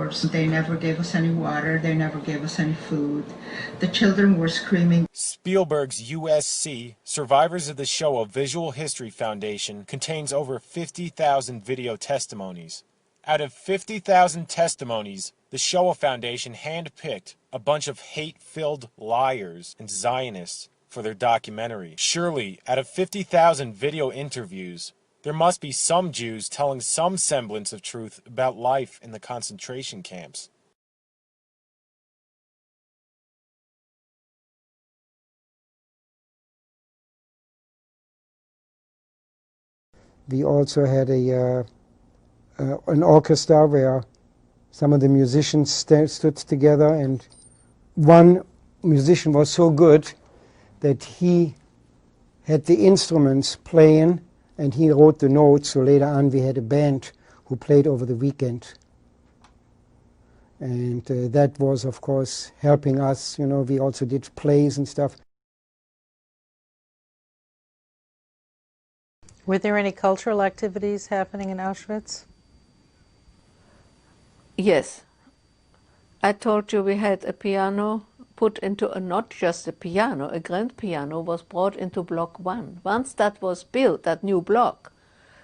hours. They never gave us any water. They never gave us any food. The children were screaming. Spielberg's USC, Survivors of the Shoah Visual History Foundation, contains over 50,000 video testimonies. Out of 50,000 testimonies, the Shoah Foundation handpicked a bunch of hate-filled liars and Zionists for their documentary. Surely, out of 50,000 video interviews, there must be some Jews telling some semblance of truth about life in the concentration camps. We also had an orchestra where some of the musicians stood together, and one musician was so good that he had the instruments playing and he wrote the notes, so later on we had a band who played over the weekend. And that was, of course, helping us. You know, we also did plays and stuff. Were there any cultural activities happening in Auschwitz? Yes. I told you we had a piano put into not just a piano, a grand piano was brought into Block 1. Once that was built, that new block,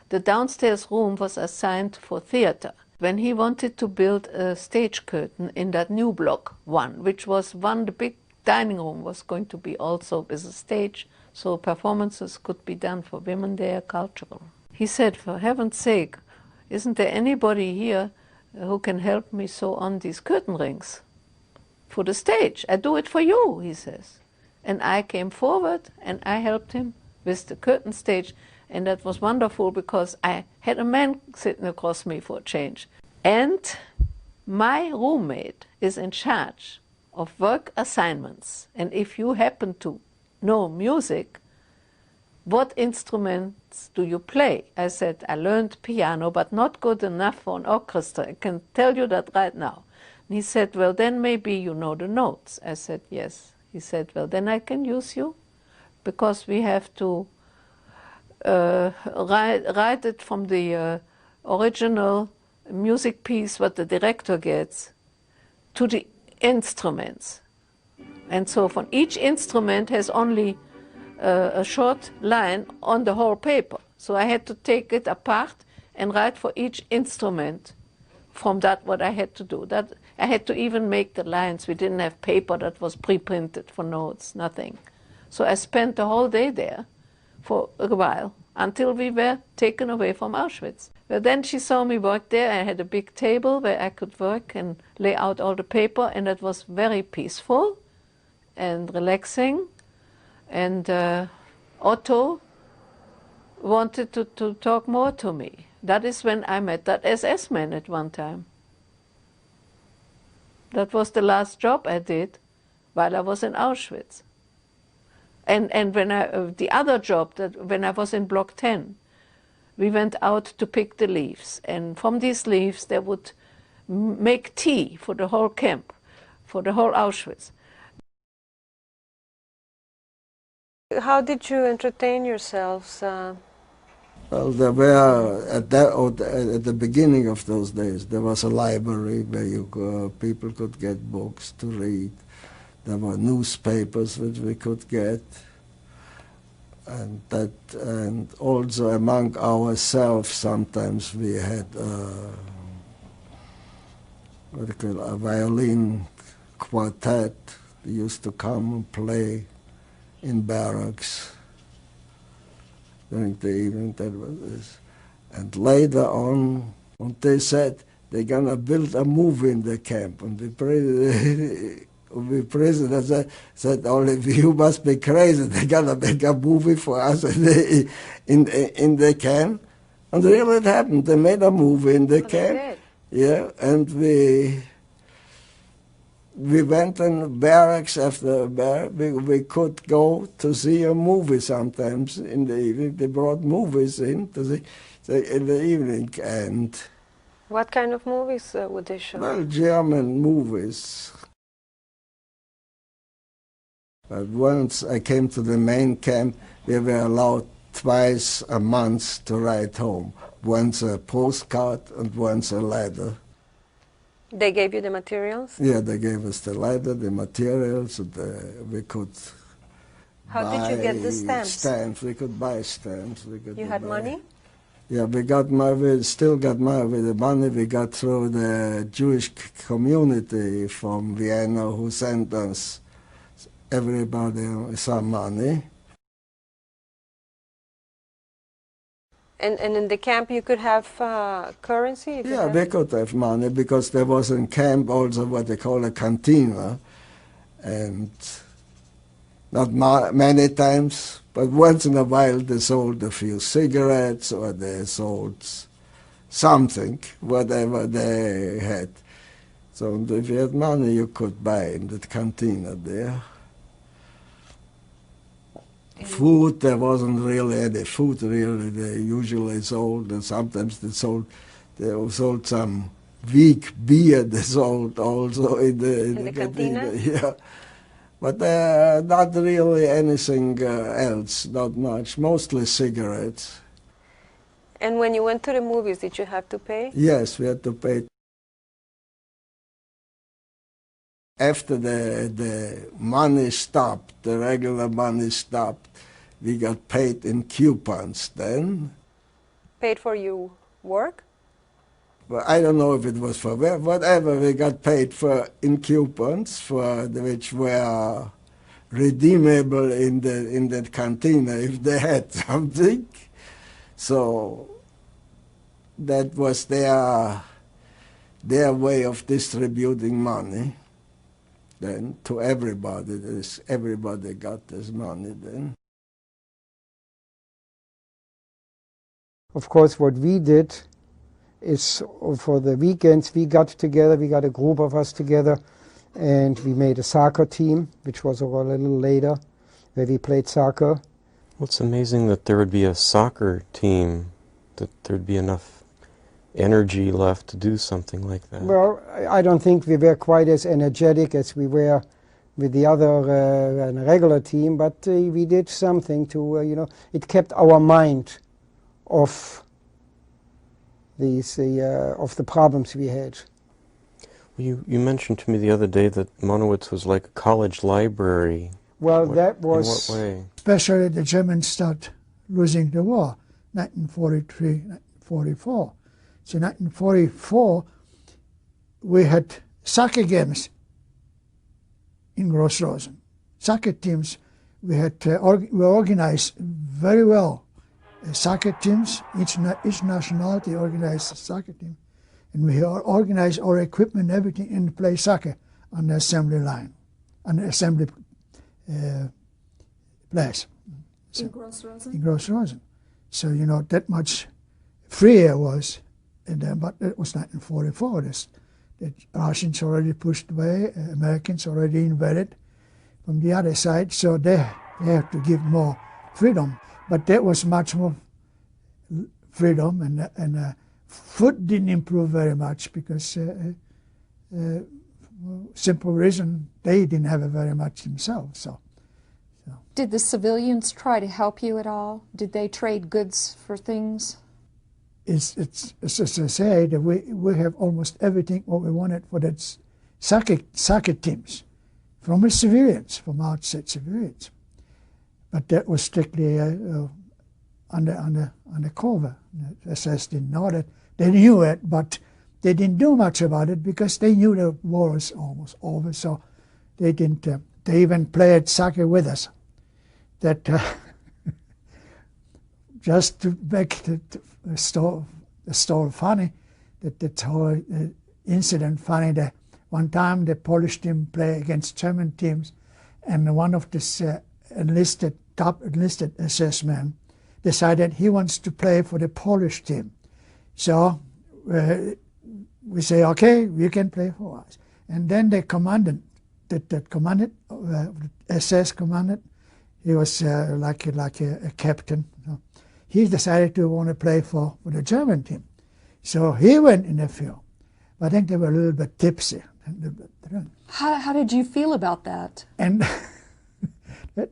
the downstairs room was assigned for theater. When he wanted to build a stage curtain in that new Block 1, which was the big dining room was going to be also as a stage, so performances could be done for women there, cultural. He said, for heaven's sake, isn't there anybody here who can help me sew on these curtain rings for the stage? I do it for you, he says. And I came forward and I helped him with the curtain stage, and that was wonderful because I had a man sitting across me for a change. And my roommate is in charge of work assignments, and if you happen to know music, what instruments do you play? I said, I learned piano, but not good enough for an orchestra. I can tell you that right now. And he said, well, then maybe you know the notes. I said, yes. He said, well, then I can use you, because we have to write it from the original music piece, what the director gets, to the instruments. And so from each instrument has only a short line on the whole paper. So I had to take it apart and write for each instrument from that what I had to do. That I had to even make the lines. We didn't have paper that was pre-printed for notes, nothing. So I spent the whole day there for a while until we were taken away from Auschwitz. But then she saw me work there. I had a big table where I could work and lay out all the paper, and it was very peaceful and relaxing. And Otto wanted to talk more to me. That is when I met that SS man at one time. That was the last job I did while I was in Auschwitz. And when the other job, when I was in Block 10, we went out to pick the leaves. And from these leaves, they would make tea for the whole camp, for the whole Auschwitz. How did you entertain yourselves? Well, there were, at the beginning of those days, there was a library where people could get books to read. There were newspapers which we could get, and also among ourselves sometimes we had a violin quartet. We used to come and play in barracks during the evening. That was this. And later on, they said they're gonna build a movie in the camp, and the president said, only you must be crazy, they're gonna make a movie for us in the camp. And really it happened, they made a movie in the camp. Yeah, and we went in barracks after barracks. We could go to see a movie sometimes in the evening. They brought movies in in the evening. And what kind of movies would they show? Well, German movies. But once I came to the main camp, we were allowed twice a month to write home. Once a postcard and once a letter. They gave you the materials? Yeah, they gave us the leather, the materials, we could How did you get the stamps? Stamps. We could buy stamps. You had money? Yeah, we still got money. With the money we got through the Jewish community from Vienna who sent us everybody some money. And in the camp you could have currency? You could Yeah, have... we could have money because there was in camp also what they call a cantina. And not many times, but once in a while they sold a few cigarettes or they sold something, whatever they had. So if you had money, you could buy in the cantina there. Food, there wasn't really any food, really. They usually sold, and sometimes they sold some weak beer, they sold also in the cantina. Yeah. But not really anything else, not much, mostly cigarettes. And when you went to the movies, did you have to pay? Yes, we had to pay. After the money stopped, the regular money stopped, we got paid in coupons then. Paid for your work? Well, I don't know if it was for whatever, we got paid for in coupons which were redeemable in the cantina if they had something. So that was their way of distributing money then to everybody. Everybody got this money then. Of course, what we did is for the weekends we got together, we got a group of us together, and we made a soccer team, which was a little later, where we played soccer. Well, it's amazing that there would be a soccer team, that there'd be enough energy left to do something like that. Well, I don't think we were quite as energetic as we were with the other regular team, but we did something to, it kept our mind off of the problems we had. You mentioned to me the other day that Monowitz was like a college library. Well, that was... In what way? Especially the Germans start losing the war, 1943, 1944. So 1944, we had soccer games in Gross-Rosen. Soccer teams, we organized very well. Soccer teams, each nationality organized a soccer team. And we organized our equipment, everything, and play soccer on the assembly line, on the assembly place. So, in Gross-Rosen? In Gross-Rosen. So, that much freer was. But it was 1944. The Russians already pushed away, Americans already invaded from the other side, so they had to give more freedom. But there was much more freedom, and food didn't improve very much because simple reason, they didn't have it very much themselves. So. Did the civilians try to help you at all? Did they trade goods for things? It's as I say, that we have almost everything what we wanted for that soccer teams, from the civilians, from outside civilians. But that was strictly under cover. The SS didn't know that. They knew it, but they didn't do much about it because they knew the war was almost over. So they didn't. They even played soccer with us. That just to make the story funny, that whole incident funny. That one time the Polish team play against German teams, and one of this top enlisted SS men decided he wants to play for the Polish team. So we say, okay, you can play for us. And then the commandant, SS commandant, he was like a captain. He decided to want to play for the German team. So he went in the field. I think they were a little bit tipsy. How did you feel about that? And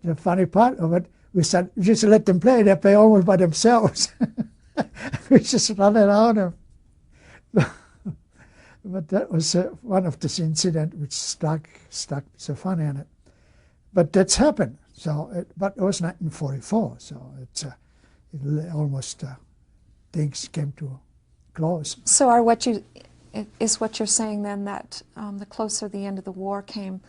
the funny part of it, we said, just let them play. They play almost by themselves. We just run around them. but that was one of this incident which stuck so funny in it. But that's happened. So, but it was 1944. So it almost things came to close. So is what you're saying then that the closer the end of the war came,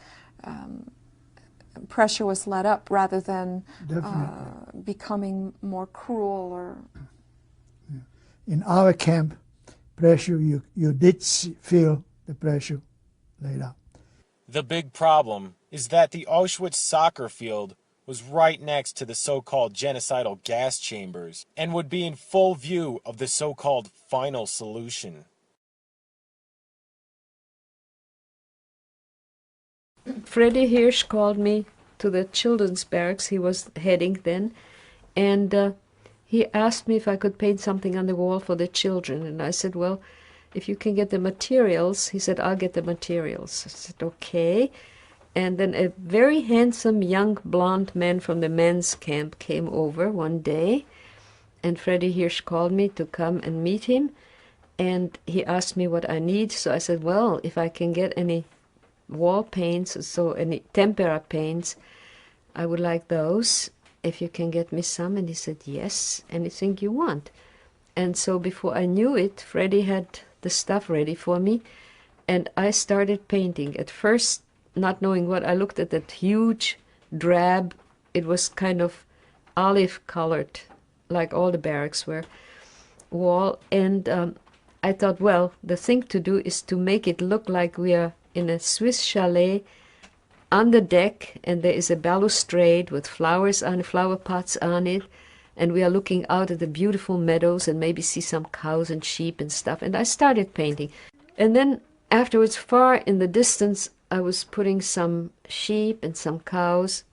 pressure was let up rather than becoming more cruel or... In our camp, pressure, you did feel the pressure laid up. The big problem is that the Auschwitz soccer field was right next to the so-called genocidal gas chambers and would be in full view of the so-called final solution. Freddie Hirsch called me to the children's barracks. He was heading then, and he asked me if I could paint something on the wall for the children. And I said, well, if you can get the materials. He said, I'll get the materials. I said, okay. And then a very handsome young blonde man from the men's camp came over one day, and Freddie Hirsch called me to come and meet him, and he asked me what I need. So I said, well, if I can get any wall paints, so any tempera paints, I would like those, if you can get me some. And he said, yes, anything you want. And so before I knew it, Freddie had the stuff ready for me, and I started painting. At first, not knowing what, I looked at that huge drab, it was kind of olive colored, like all the barracks were, wall, and I thought, well, the thing to do is to make it look like we are in a Swiss chalet on the deck, and there is a balustrade with flowers on flower pots on it, and we are looking out at the beautiful meadows and maybe see some cows and sheep and stuff. And I started painting. And then afterwards, far in the distance, I was putting some sheep and some cows,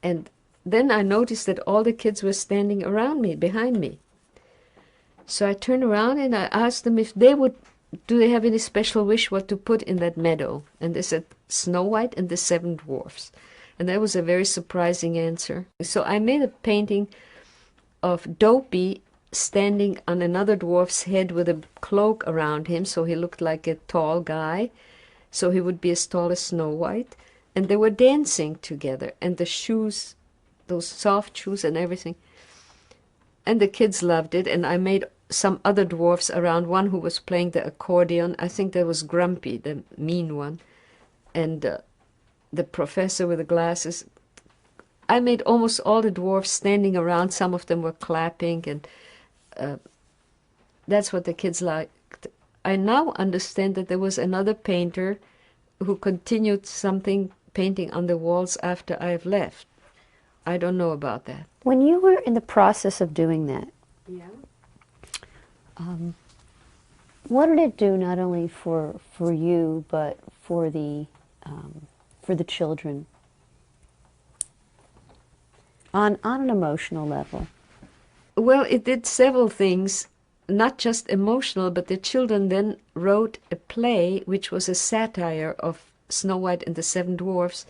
and then I noticed that all the kids were standing around me, behind me. So I turned around and I asked them if they would, do they have any special wish what to put in that meadow? And they said, Snow White and the Seven Dwarfs. And that was a very surprising answer. So I made a painting of Dopey standing on another dwarf's head with a cloak around him, so he looked like a tall guy, so he would be as tall as Snow White. And they were dancing together, and the shoes, those soft shoes and everything. And the kids loved it, and I made some other dwarfs around, one who was playing the accordion. I think that was Grumpy, the mean one, and the professor with the glasses. I made almost all the dwarfs standing around. Some of them were clapping, and that's what the kids liked. I now understand that there was another painter who continued something, painting on the walls after I've left. I don't know about that. When you were in the process of doing that, what did it do not only for you, but for the children on an emotional level? Well, it did several things, not just emotional, but the children then wrote a play which was a satire of Snow White and the Seven Dwarfs.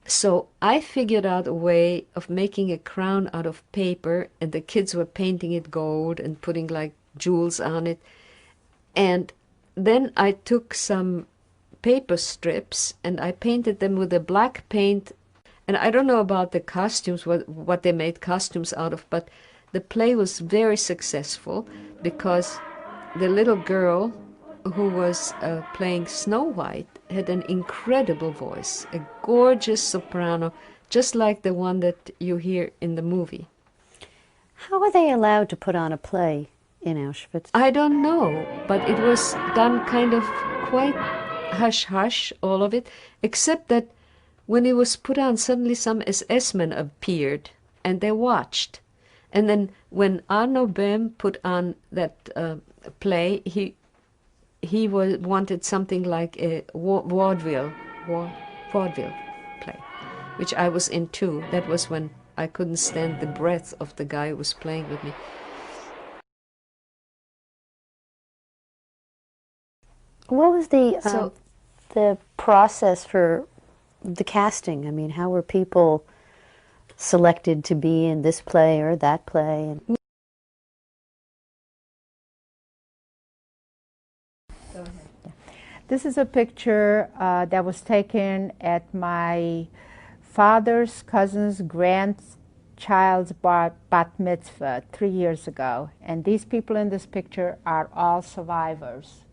So I figured out a way of making a crown out of paper, and the kids were painting it gold and putting like jewels on it. And then I took some paper strips and I painted them with a black paint. And I don't know about the costumes, what they made costumes out of, but the play was very successful because the little girl who was playing Snow White had an incredible voice, a gorgeous soprano, just like the one that you hear in the movie. How were they allowed to put on a play in Auschwitz? I don't know, but it was done kind of quite hush-hush, all of it, except that when it was put on, suddenly some SS-men appeared, and they watched. And then when Arno Böhm put on that play, he wanted something like a vaudeville play, which I was in too. That was when I couldn't stand the breath of the guy who was playing with me. What was the process for the casting? I mean, how were people selected to be in this play or that play? This is a picture that was taken at my father's cousin's grandchild's bat mitzvah 3 years ago. And these people in this picture are all survivors.